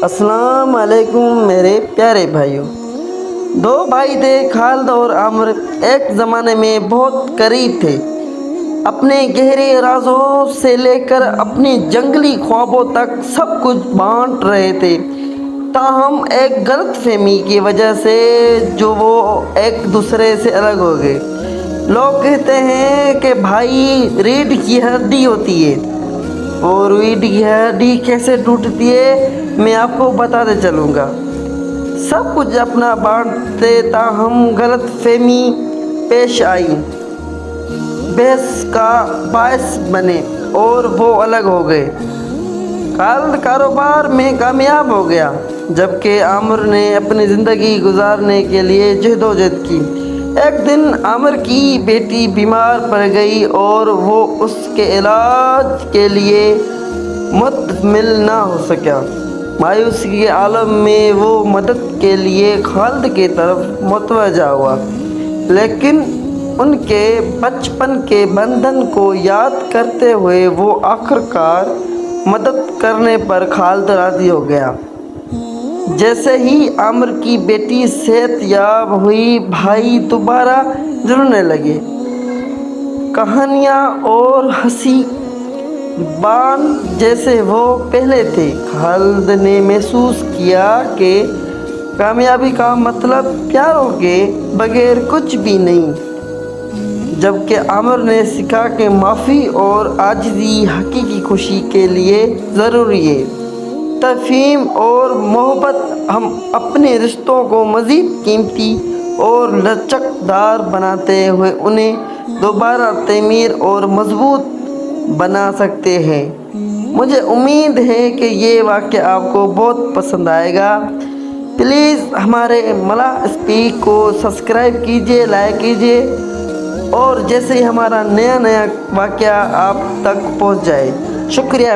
السلام علیکم میرے پیارے بھائیوں۔ دو بھائی تھے، خالد اور عامر، ایک زمانے میں بہت قریب تھے۔ اپنے گہرے رازوں سے لے کر اپنی جنگلی خوابوں تک سب کچھ بانٹ رہے تھے۔ تاہم ایک غلط فہمی کی وجہ سے وہ ایک دوسرے سے الگ ہو گئے۔ لوگ کہتے ہیں کہ بھائی ریڑھ کی ہڈی ہوتی ہے، اور ریڑھ کی ہڈی کیسے ٹوٹتی ہے میں آپ کو بتاتے چلوں گا۔ سب کچھ اپنا بانٹتے تاہم غلط فہمی پیش آئی، بحث کا باعث بنے اور وہ الگ ہو گئے۔ خالد کاروبار میں کامیاب ہو گیا، جبکہ عامر نے اپنی زندگی گزارنے کے لیے جدوجہد کی۔ ایک دن عامر کی بیٹی بیمار پڑ گئی اور وہ اس کے علاج کے لیے متحمل نہ ہو سکا۔ مایوسی کے عالم میں وہ مدد کے لیے خالد کی طرف متوجہ ہوا، لیکن ان کے بچپن کے بندھن کو یاد کرتے ہوئے وہ آخر کار مدد کرنے پر خالد راضی ہو گیا۔ جیسے ہی عامر کی بیٹی صحت یاب ہوئی، بھائی دوبارہ جڑنے لگے۔ کہانیاں اور ہنسی بان جیسے وہ پہلے تھے۔ خالد نے محسوس کیا کہ کامیابی کا مطلب پیاروں کے بغیر کچھ بھی نہیں، جبکہ عامر نے سیکھا کہ معافی اور عاجزی حقیقی خوشی کے لیے ضروری ہے۔ تفہیم اور محبت ہم اپنے رشتوں کو مزید قیمتی اور لچکدار بناتے ہوئے انہیں دوبارہ تعمیر اور مضبوط بنا سکتے ہیں۔ مجھے امید ہے کہ یہ واقعہ آپ کو بہت پسند آئے گا۔ پلیز ہمارے ملاح اسپیک کو سبسکرائب کیجیے، لائک کیجیے، اور جیسے ہی ہمارا نیا واقعہ آپ تک پہنچ جائے۔ شکریہ۔